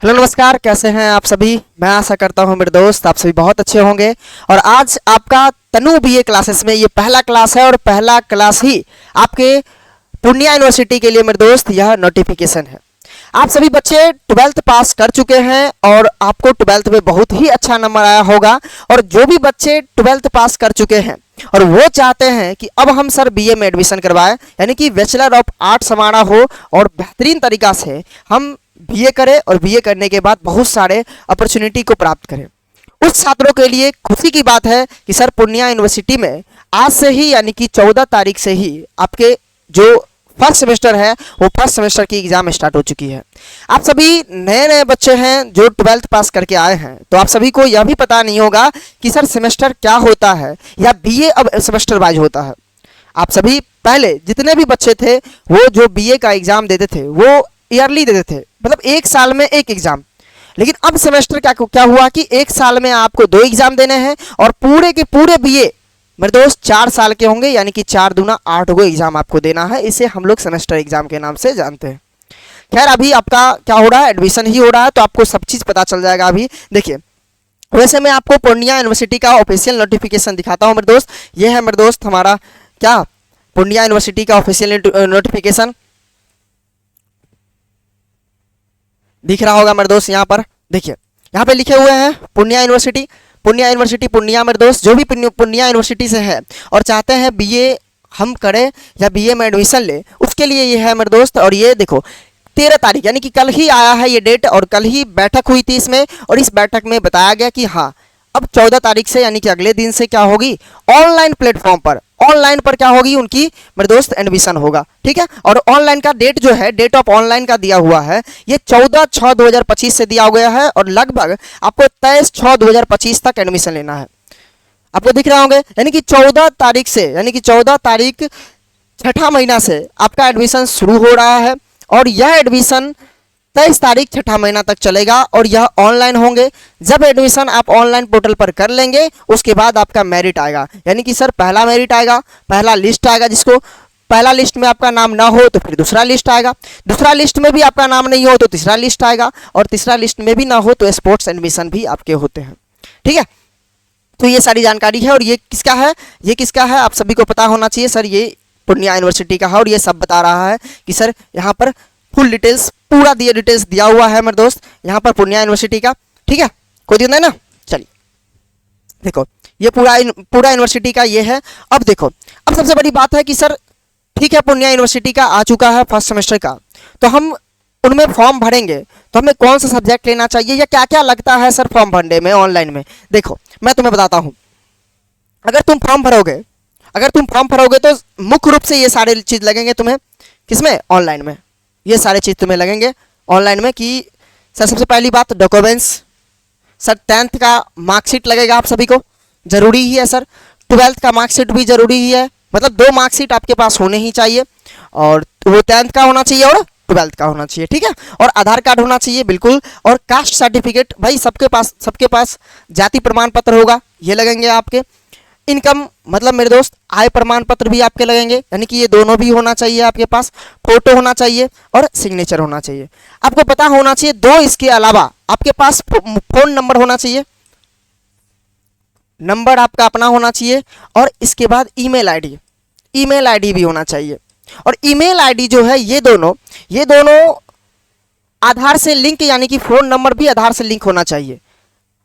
Hello नमस्कार, कैसे हैं आप सभी। मैं आशा करता हूं मेरे दोस्त आप सभी बहुत अच्छे होंगे। और आज आपका तनु बीए क्लासेस में ये पहला क्लास है और पहला क्लास ही आपके पूर्णिया यूनिवर्सिटी के लिए मेरे दोस्त यह नोटिफिकेशन है। आप सभी बच्चे 12th पास कर चुके हैं और आपको 12th में बहुत ही अच्छा नंबर आया होगा। और जो भी बच्चे 12th पास कर चुके हैं और वो चाहते हैं कि अब हम सर बीए में एडमिशन करवाएं, यानी कि बैचलर ऑफ आर्ट्स हमारा हो और बेहतरीन तरीका से हम बीए करें और बीए करने के बाद बहुत सारे अपॉर्चुनिटी को प्राप्त करें, उस छात्रों के लिए खुशी की बात है कि सर पूर्णिया यूनिवर्सिटी में आज से ही यानी कि 14 तारीख से ही आपके जो फर्स्ट सेमेस्टर है वो फर्स्ट सेमेस्टर की एग्जाम स्टार्ट हो चुकी है। आप सभी नए नए बच्चे हैं जो 12th पास करके आए हैं, तो आप सभी को यह भी पता नहीं होगा कि सर सेमेस्टर क्या होता है या बीए अब सेमेस्टर वाइज होता है। आप सभी पहले जितने भी बच्चे थे वो जो बीए का एग्जाम देते थे वो ईयरली देते थे, मतलब एक साल में एक एग्जाम। लेकिन अब सेमेस्टर क्या हुआ कि एक साल में आपको 2 एग्जाम देने हैं और पूरे के पूरे बीए मेरे दोस्त 4 साल के होंगे, यानी कि 4 दूना 8 गो एग्जाम आपको देना है। इसे हम लोग सेमेस्टर एग्जाम के नाम से जानते हैं। खैर अभी आपका क्या हो रहा है, एडमिशन ही हो रहा है, तो आपको सब चीज़ पता चल जाएगा। अभी देखिए, वैसे मैं आपको पूर्णिया यूनिवर्सिटी का ऑफिशियल नोटिफिकेशन दिखाता हूँ मेरे दोस्त। ये है मेरे दोस्त हमारा क्या पूर्णिया यूनिवर्सिटी का ऑफिशियल नोटिफिकेशन दिख रहा होगा मेरे दोस्त। यहाँ पर देखिए, यहाँ पे लिखे हुए हैं पूर्णिया यूनिवर्सिटी पूर्णिया मेरे दोस्त। जो भी पूर्णिया यूनिवर्सिटी से है और चाहते हैं बीए हम करें या बीए में एडमिशन ले, उसके लिए ये है मेरे दोस्त। और ये देखो 13 तारीख यानी कि कल ही आया है ये डेट, और कल ही बैठक हुई थी इसमें, और इस बैठक में बताया गया कि हाँ अब 14 तारीख से यानी कि अगले दिन से क्या होगी, ऑनलाइन प्लेटफॉर्म पर क्या होगी उनकी मेरे दोस्त एडमिशन होगा। ठीक है, और ऑनलाइन का डेट जो है, डेट ऑफ ऑनलाइन का दिया हुआ है ये 14/6/2025 से दिया गया है, और लगभग आपको 23/6/2025 तक एडमिशन लेना है। आपको दिख रहा होंगे, यानी कि 14 तारीख से, यानी कि 14 तारीख छठा महीना से आपका एडमिशन शुरू हो रहा है, और यह एडमिशन 23 तारीख छठा महीना तक चलेगा, और यह ऑनलाइन होंगे। जब एडमिशन आप ऑनलाइन पोर्टल पर कर लेंगे उसके बाद आपका मेरिट आएगा, यानी कि सर पहला मेरिट आएगा, पहला लिस्ट आएगा। जिसको पहला लिस्ट में आपका नाम ना हो तो फिर दूसरा लिस्ट आएगा, दूसरा लिस्ट में भी आपका नाम नहीं हो तो तीसरा लिस्ट आएगा, और तीसरा लिस्ट में भी ना हो तो स्पोर्ट्स एडमिशन भी आपके होते हैं। ठीक है, तो ये सारी जानकारी है। और ये किसका है, आप सभी को पता होना चाहिए। सर ये पूर्णिया यूनिवर्सिटी का है, और ये सब बता रहा है कि सर यहाँ पर फुल डिटेल्स पूरा डिटेल्स दिया हुआ है मेरे दोस्त यहाँ पर पूर्णिया यूनिवर्सिटी का। ठीक है, कोई दिक्कत नहीं ना। चलिए देखो, ये पूरा यूनिवर्सिटी का ये है। अब देखो, अब सबसे बड़ी बात है कि सर ठीक है पूर्णिया यूनिवर्सिटी का आ चुका है फर्स्ट सेमेस्टर का, तो हम उनमें फॉर्म भरेंगे तो हमें कौन सा सब्जेक्ट लेना चाहिए या क्या क्या लगता है सर फॉर्म भरने में ऑनलाइन में। देखो मैं तुम्हें बताता हूँ, अगर तुम फॉर्म भरोगे तो मुख्य रूप से ये सारे चीज़ लगेंगे तुम्हें किसमें, ऑनलाइन में। ये सारे चीज़ तुम्हें लगेंगे ऑनलाइन में कि सर सबसे पहली बात डॉक्यूमेंट्स, सर 10th का मार्कशीट लगेगा आप सभी को, ज़रूरी ही है सर। 12th का मार्कशीट भी ज़रूरी ही है, मतलब 2 मार्कशीट आपके पास होने ही चाहिए, और वो 10th का होना चाहिए और 12th का होना चाहिए। ठीक है, और आधार कार्ड होना चाहिए बिल्कुल, और कास्ट सर्टिफिकेट भाई सबके पास जाति प्रमाण पत्र होगा, ये लगेंगे आपके। इनकम मतलब मेरे दोस्त आय प्रमाण पत्र भी आपके लगेंगे, यानी कि ये दोनों भी होना चाहिए आपके पास, फोटो होना चाहिए और सिग्नेचर होना चाहिए। आपको पता होना चाहिए 2 इसके अलावा आपके पास फोन नंबर होना चाहिए, नंबर आपका अपना होना चाहिए, और इसके बाद ईमेल आईडी भी होना चाहिए। और ईमेल आईडी जो है ये दोनों आधार से लिंक, यानी कि फ़ोन नंबर भी आधार से लिंक होना चाहिए।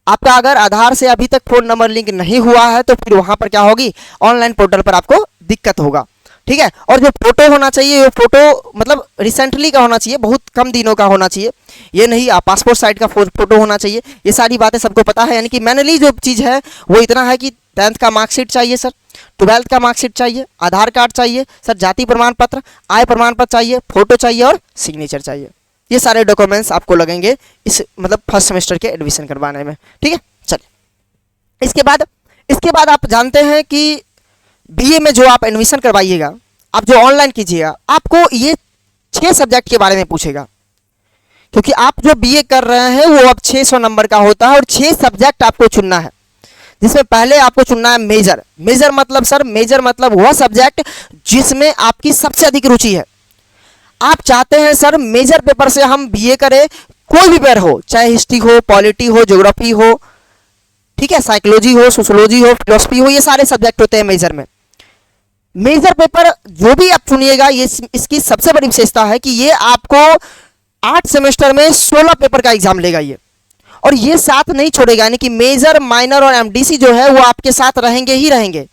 आपका अगर आधार से अभी तक फ़ोन नंबर लिंक नहीं हुआ है तो फिर वहाँ पर क्या होगी, ऑनलाइन पोर्टल पर आपको दिक्कत होगा। ठीक है, और जो फोटो होना चाहिए वो फोटो मतलब रिसेंटली का होना चाहिए, बहुत कम दिनों का होना चाहिए, ये नहीं आप पासपोर्ट साइज का फोटो होना चाहिए। ये सारी बातें सबको पता है, यानी कि मैनली जो चीज़ है वो इतना है कि 10th का मार्कशीट चाहिए सर, 12th का मार्कशीट चाहिए, आधार कार्ड चाहिए सर, जाति प्रमाण पत्र, आय प्रमाण पत्र चाहिए, फोटो चाहिए और सिग्नेचर चाहिए। ये सारे डॉक्यूमेंट्स आपको लगेंगे इस मतलब फर्स्ट सेमेस्टर के एडमिशन करवाने में। ठीक है, चलिए इसके बाद आप जानते हैं कि बीए में जो आप एडमिशन करवाइएगा, आप जो ऑनलाइन कीजिएगा, आपको ये 6 सब्जेक्ट के बारे में पूछेगा, क्योंकि आप जो बीए कर रहे हैं वो अब 600 नंबर का होता है, और 6 सब्जेक्ट आपको चुनना है, जिसमें पहले आपको चुनना है मेजर मतलब वह सब्जेक्ट जिसमें आपकी सबसे अधिक रुचि है। आप चाहते हैं सर मेजर पेपर से हम बीए करें कोई भी पेपर हो, चाहे हिस्ट्री हो, पॉलिटी हो, ज्योग्राफी हो, ठीक है, साइकोलॉजी हो, सोशोलॉजी हो, फिलोसफी हो, ये सारे सब्जेक्ट होते हैं मेजर में। मेजर पेपर जो भी आप चुनिएगा, ये इसकी सबसे बड़ी विशेषता है कि ये आपको 8 सेमेस्टर में 16 पेपर का एग्जाम लेगा ये, और ये साथ नहीं छोड़ेगा, यानी कि मेजर, माइनर और एमडीसी जो है वो आपके साथ रहेंगे ही रहेंगे।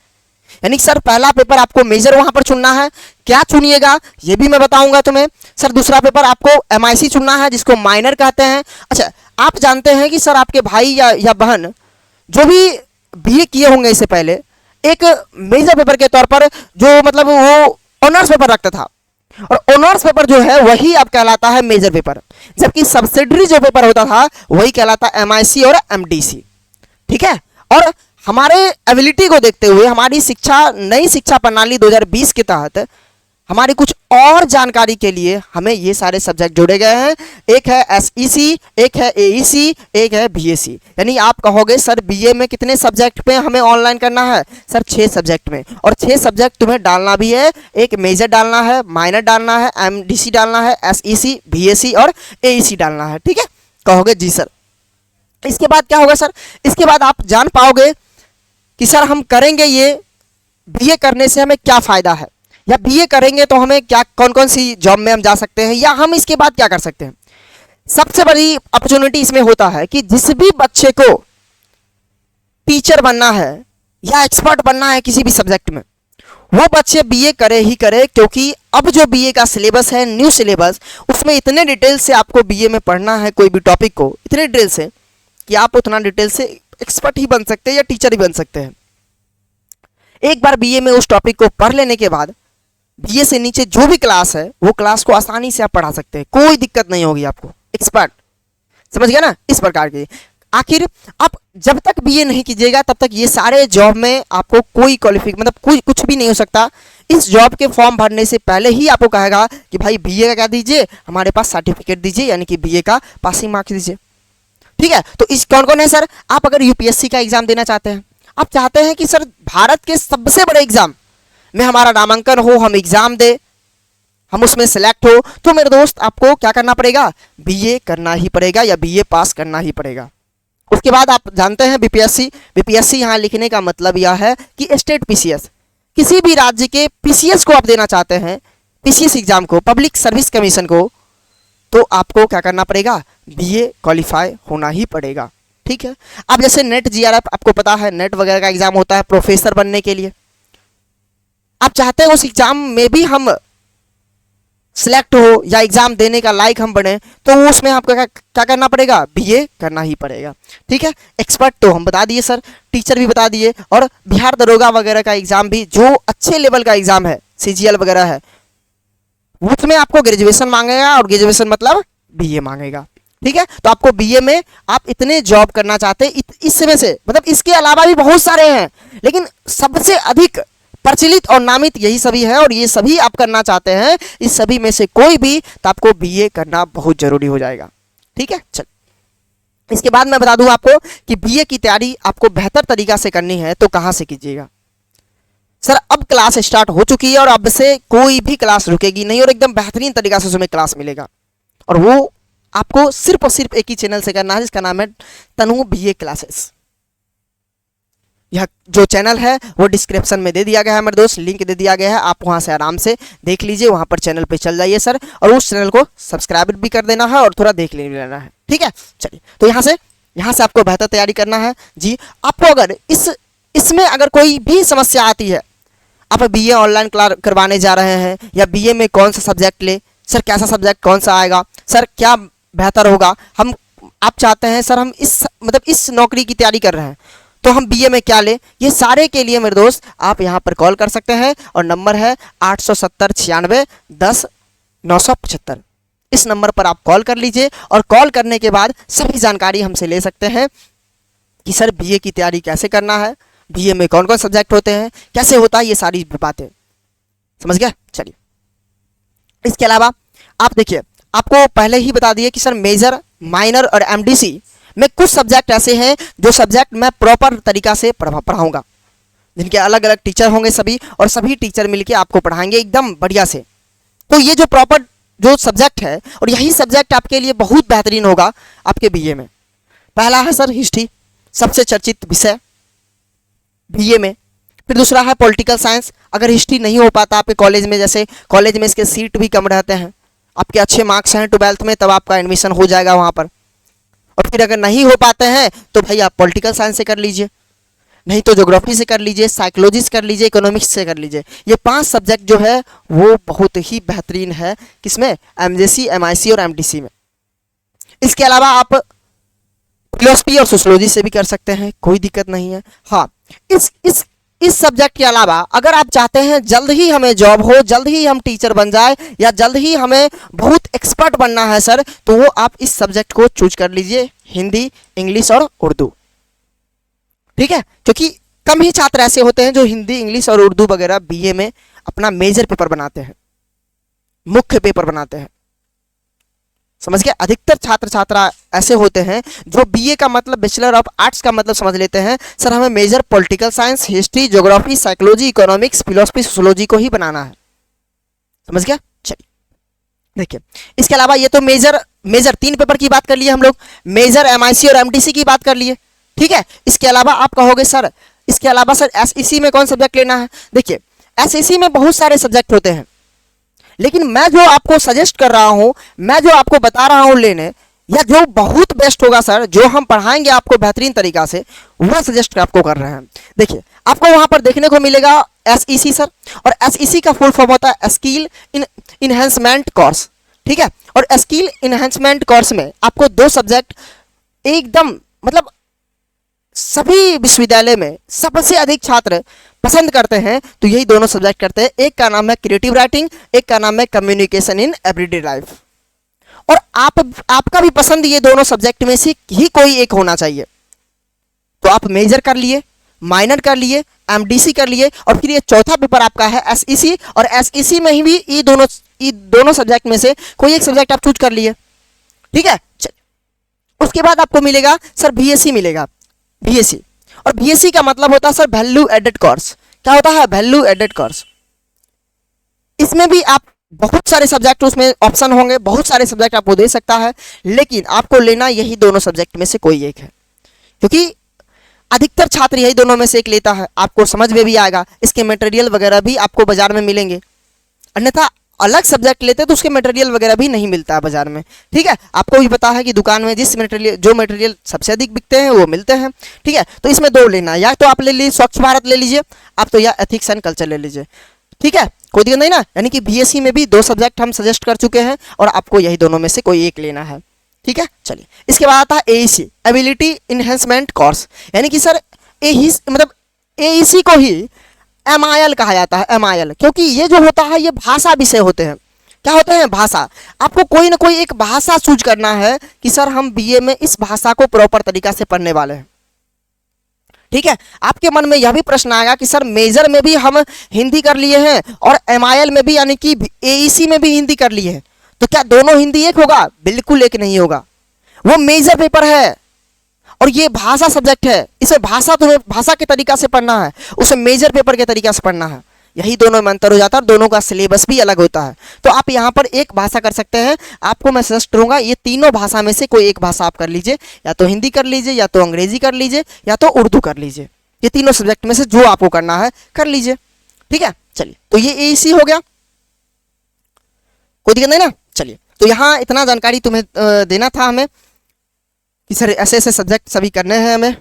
यानी सर पहला पेपर आपको मेजर वहां पर चुनना है, क्या चुनिएगा ये भी मैं बताऊंगा तुम्हें। सर दूसरा पेपर आपको एमआईसी चुनना है, जिसको माइनर कहते हैं। अच्छा, आप जानते हैं कि सर आपके भाई या बहन जो भी बीए किए होंगे इससे पहले, एक मेजर पेपर के तौर पर जो मतलब वो ऑनर्स पेपर रखता था, और ऑनर्स पेपर जो है वही अब कहलाता है मेजर पेपर, जबकि सब्सिडरी जो पेपर होता था वही कहलाता एमआईसी और एमडीसी। ठीक है, और हमारे एबिलिटी को देखते हुए, हमारी शिक्षा, नई शिक्षा प्रणाली 2020 के तहत हमारी कुछ और जानकारी के लिए हमें ये सारे सब्जेक्ट जोड़े गए हैं। एक है एसईसी, एक है एईसी, एक है बीएससी। यानी आप कहोगे सर बीए में कितने सब्जेक्ट पे हमें ऑनलाइन करना है? सर 6 सब्जेक्ट में, और 6 सब्जेक्ट तुम्हें डालना भी है। एक मेजर डालना है, माइनर डालना है, एमडीसी डालना है, एसईसी, बीएससी और एईसी डालना है। ठीक है, कहोगे जी सर। इसके बाद क्या होगा सर? इसके बाद आप जान पाओगे कि सर हम करेंगे ये, बीए करने से हमें क्या फ़ायदा है, या बीए करेंगे तो हमें क्या, कौन कौन सी जॉब में हम जा सकते हैं, या हम इसके बाद क्या कर सकते हैं। सबसे बड़ी अपॉर्चुनिटी इसमें होता है कि जिस भी बच्चे को टीचर बनना है या एक्सपर्ट बनना है किसी भी सब्जेक्ट में, वो बच्चे बीए करे ही करे, क्योंकि अब जो बीए का सिलेबस है, न्यू सिलेबस, उसमें इतने डिटेल से आपको बीए में पढ़ना है कोई भी टॉपिक को, इतने डिटेल से कि आप उतना डिटेल से एक्सपर्ट ही बन सकते हैं या टीचर ही बन सकते हैं। एक बार बीए में उस टॉपिक को पढ़ लेने के बाद बीए से नीचे जो भी क्लास है वो क्लास को आसानी से आप पढ़ा सकते हैं, कोई दिक्कत नहीं होगी आपको। एक्सपर्ट, समझ गया ना? इस प्रकार की। आखिर आप जब तक बीए नहीं कीजिएगा तब तक ये सारे जॉब में आपको कोई क्वालिफिकेशन, मतलब कोई कुछ भी नहीं हो सकता। इस जॉब के फॉर्म भरने से पहले ही आपको कहेगा कि भाई बीए का क्या दीजिए, हमारे पास सर्टिफिकेट दीजिए, यानी कि बीए का पासिंग मार्क्स दीजिए। ठीक है, तो इस कौन कौन है सर? आप अगर यूपीएससी का एग्जाम देना चाहते हैं, आप चाहते हैं कि सर भारत के सबसे बड़े एग्जाम में हमारा नामांकन हो, हम एग्जाम दे, हम उसमें सेलेक्ट हो, तो मेरे दोस्त आपको क्या करना पड़ेगा? बीए करना ही पड़ेगा, या बीए पास करना ही पड़ेगा। उसके बाद आप जानते हैं बीपीएससी। बीपीएससी यहाँ लिखने का मतलब यह है कि स्टेट पीसीएस, किसी भी राज्य के पीसीएस को आप देना चाहते हैं, पीसीएस एग्जाम को, पब्लिक सर्विस कमीशन को, तो आपको क्या करना पड़ेगा? बीए क्वालिफाई होना ही पड़ेगा। ठीक है, अब जैसे नेट जीआरएफ, आपको पता है नेट वगैरह का एग्जाम होता है प्रोफेसर बनने के लिए। आप चाहते हैं उस एग्जाम में भी हम सिलेक्ट हो या एग्जाम देने का लायक हम बने, तो उसमें आपको क्या करना पड़ेगा? बीए करना ही पड़ेगा। ठीक है, एक्सपर्ट तो हम बता दिए सर, टीचर भी बता दिए, और बिहार दरोगा वगैरह का एग्जाम भी, जो अच्छे लेवल का एग्जाम है, सीजीएल वगैरह है, उसमें आपको ग्रेजुएशन मांगेगा, और ग्रेजुएशन मतलब बीए मांगेगा। ठीक है, तो आपको बीए में आप इतने जॉब करना चाहते हैं, इसमें से, मतलब इसके अलावा भी बहुत सारे हैं, लेकिन सबसे अधिक प्रचलित और नामित यही सभी है, और ये सभी आप करना चाहते हैं, इस सभी में से कोई भी, तो आपको बीए करना बहुत जरूरी हो जाएगा। ठीक है, चल इसके बाद मैं बता दूं आपको कि बीए की तैयारी आपको बेहतर तरीका से करनी है तो कहां से कीजिएगा। सर अब क्लास स्टार्ट हो चुकी है, और अब से कोई भी क्लास रुकेगी नहीं, और एकदम बेहतरीन तरीका से उसमें क्लास मिलेगा, और वो आपको सिर्फ और सिर्फ एक ही चैनल से करना है, जिसका नाम है तनु बीए क्लासेस। यह जो चैनल है वो डिस्क्रिप्शन में दे दिया गया है मेरे दोस्त, लिंक दे दिया गया है, आप वहां से आराम से देख लीजिए, वहां पर चैनल पे चल जाइए सर, और उस चैनल को सब्सक्राइब भी कर देना है और थोड़ा देख लेना है। ठीक है, चलिए, तो यहाँ से आपको बेहतर तैयारी करना है जी। आपको अगर इसमें अगर कोई भी समस्या आती है, आप बीए ऑनलाइन करवाने जा रहे हैं, या बीए में कौन सा सब्जेक्ट ले, सर कैसा सब्जेक्ट कौन सा आएगा, सर क्या बेहतर होगा, आप चाहते हैं सर हम इस नौकरी की तैयारी कर रहे हैं, तो हम बीए में क्या लें, ये सारे के लिए मेरे दोस्त आप यहाँ पर कॉल कर सकते हैं, और नंबर है 870 96 10 975। इस नंबर पर आप कॉल कर लीजिए, और कॉल करने के बाद सभी जानकारी हमसे ले सकते हैं कि सर बीए की तैयारी कैसे करना है, बीए में कौन कौन सब्जेक्ट होते हैं, कैसे होता है, ये सारी बातें। समझ गया? चलिए, इसके अलावा आप देखिए, आपको पहले ही बता दिए कि सर मेजर, माइनर और एमडीसी में कुछ सब्जेक्ट ऐसे हैं जो सब्जेक्ट मैं प्रॉपर तरीका से पढ़ाऊंगा, जिनके अलग अलग टीचर होंगे सभी, और सभी टीचर मिलके आपको पढ़ाएंगे एकदम बढ़िया से। तो ये जो प्रॉपर जो सब्जेक्ट है, और यही सब्जेक्ट आपके लिए बहुत बेहतरीन होगा आपके बीए में। पहला है सर हिस्ट्री, सबसे चर्चित विषय बीए में। फिर दूसरा है पॉलिटिकल साइंस। अगर हिस्ट्री नहीं हो पाता आपके कॉलेज में, जैसे कॉलेज में इसके सीट भी कम रहते हैं, आपके अच्छे मार्क्स हैं 12th में, तब आपका एडमिशन हो जाएगा वहाँ पर। और फिर अगर नहीं हो पाते हैं तो भाई आप पॉलिटिकल साइंस से कर लीजिए, नहीं तो ज्योग्राफी से कर लीजिए, साइकोलॉजी से कर लीजिए, इकोनॉमिक्स से कर लीजिए। ये 5 सब्जेक्ट जो है वो बहुत ही बेहतरीन है, किसमें, एमजेसी, एमआईसी और एमडीसी में। इसके अलावा आप फिलोसफी और सोशोलॉजी से भी कर सकते हैं, कोई दिक्कत नहीं है। हाँ, इस सब्जेक्ट के अलावा अगर आप चाहते हैं जल्द ही हमें जॉब हो, जल्द ही हम टीचर बन जाए, या जल्द ही हमें बहुत एक्सपर्ट बनना है सर, तो वो आप इस सब्जेक्ट को चूज कर लीजिए, हिंदी, इंग्लिश और उर्दू। ठीक है, क्योंकि कम ही छात्र ऐसे होते हैं जो हिंदी, इंग्लिश और उर्दू वगैरह बीए में अपना मेजर पेपर बनाते हैं, मुख्य पेपर बनाते हैं। समझ गए? अधिकतर छात्र छात्रा ऐसे होते हैं जो बीए का मतलब बैचलर ऑफ आर्ट्स का मतलब समझ लेते हैं, सर हमें major political science, history, geography, psychology, economics, philosophy, sociology को ही बनाना है। समझ गया? चलिए देखिए, इसके अलावा ये तो मेजर 3 पेपर की बात कर लिए हम लोग, मेजर, एमआईसी और एमडीसी की बात कर लिए। ठीक है, इसके अलावा आप कहोगे सर इसके अलावा सर एसईसी में कौन सब्जेक्ट लेना है? देखिए, एसईसी में बहुत सारे सब्जेक्ट होते हैं, लेकिन मैं जो आपको सजेस्ट कर रहा हूं, मैं जो आपको बता रहा हूं लेने, या जो बहुत बेस्ट होगा सर, जो हम पढ़ाएंगे आपको बेहतरीन तरीका से, वह सजेस्ट आपको कर रहे हैं। देखिए, आपको वहां पर देखने को मिलेगा एसईसी सर, और एसईसी का फुल फॉर्म होता है स्किल इनहेंसमेंट कोर्स। ठीक है, और स्किल इनहेंसमेंट कोर्स में आपको 2 सब्जेक्ट एकदम मतलब सभी विश्वविद्यालय में सबसे अधिक छात्र पसंद करते हैं, तो यही दोनों सब्जेक्ट करते हैं। एक का नाम है क्रिएटिव राइटिंग, एक का नाम है कम्युनिकेशन इन एवरीडे लाइफ। और आपका भी पसंद ये दोनों सब्जेक्ट में से ही कोई एक होना चाहिए। तो आप मेजर कर लिए, माइनर कर लिए, एमडीसी कर लिए, और फिर ये चौथा पेपर आपका है एसईसी, और एसईसी में ही भी ये दोनों सब्जेक्ट में से कोई एक सब्जेक्ट आप चूज कर लिए। ठीक है, उसके बाद आपको मिलेगा सर बीएससी मिलेगा, बीएससी। और बीएससी का मतलब होता है सर वैल्यू एडेड कोर्स। क्या होता है? Value added course. इसमें भी आप बहुत सारे सब्जेक्ट, उसमें ऑप्शन होंगे, बहुत सारे सब्जेक्ट आपको दे सकता है, लेकिन आपको लेना यही दोनों सब्जेक्ट में से कोई एक है, क्योंकि अधिकतर छात्र यही दोनों में से एक लेता है। आपको समझ में भी आएगा, इसके मटेरियल वगैरह भी आपको बाजार में मिलेंगे, अन्यथा अलग सब्जेक्ट लेते तो उसके मटेरियल वगैरह भी नहीं मिलता है बाजार में। ठीक है, आपको भी पता है कि दुकान में जो मटेरियल सबसे अधिक बिकते हैं वो मिलते हैं। ठीक है, तो इसमें 2 लेना है, या तो आप ले लीजिए स्वच्छ भारत ले लीजिए आप, तो या एथिक्स एंड कल्चर ले लीजिए। ठीक है, कोई दिक्कत नहीं ना। यानी कि बीएससी में भी 2 सब्जेक्ट हम सजेस्ट कर चुके हैं, और आपको यही दोनों में से कोई एक लेना है। ठीक है, चलिए इसके बाद आता है एईसी, एबिलिटी इनहेंसमेंट कोर्स। यानी कि सर एईसी को ही एमआईएल कहा जाता है, एमआईएल, क्योंकि ये जो होता है ये भाषा विषय होते हैं। क्या होते हैं? भाषा। आपको कोई ना कोई एक भाषा चूज करना है कि सर हम बीए में इस भाषा को प्रॉपर तरीका से पढ़ने वाले हैं। ठीक है, आपके मन में यह भी प्रश्न आएगा कि सर मेजर में भी हम हिंदी कर लिए हैं और एमआईएल में भी यानी कि एईसी में भी हिंदी कर लिए हैं, तो क्या दोनों हिंदी एक होगा? बिल्कुल एक नहीं होगा। वो मेजर पेपर है और ये भाषा सब्जेक्ट है, इसे भाषा के तरीका से पढ़ना है, उसे मेजर पेपर के तरीका से पढ़ना है। यही दोनों में अंतर हो जाता है, और दोनों का सिलेबस भी अलग होता है। तो आप यहाँ पर एक भाषा कर सकते हैं। आपको मैं सजेस्ट करूंगा ये तीनों भाषा में से कोई एक भाषा आप कर लीजिए, या तो हिंदी कर लीजिए, या तो अंग्रेजी कर लीजिए, या तो उर्दू कर लीजिए। ये तीनों सब्जेक्ट में से जो आपको करना है कर लीजिए। ठीक है, चलिए तो ये एईसी हो गया, कोई दिक्कत नहीं ना। चलिए, तो यहाँ इतना जानकारी तुम्हें देना था हमें कि सर ऐसे ऐसे सब्जेक्ट सभी करने हैं हमें।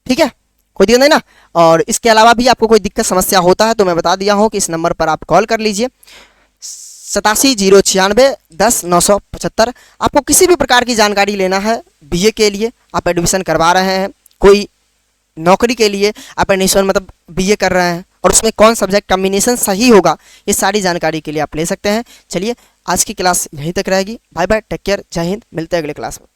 ठीक है, कोई दिक्कत नहीं ना। और इसके अलावा भी आपको कोई दिक्कत समस्या होता है तो मैं बता दिया हूँ कि इस नंबर पर आप कॉल कर लीजिए 87 096 10 975। आपको किसी भी प्रकार की जानकारी लेना है बीए के लिए, आप एडमिशन करवा रहे हैं, कोई नौकरी के लिए आप एडमिशन मतलब बीए कर रहे हैं, और उसमें कौन सब्जेक्ट कॉम्बिनेशन सही होगा, ये सारी जानकारी के लिए आप ले सकते हैं। चलिए आज की क्लास यहीं तक रहेगी। बाय बाय, टेक केयर, जय हिंद, मिलते हैं अगले क्लास में।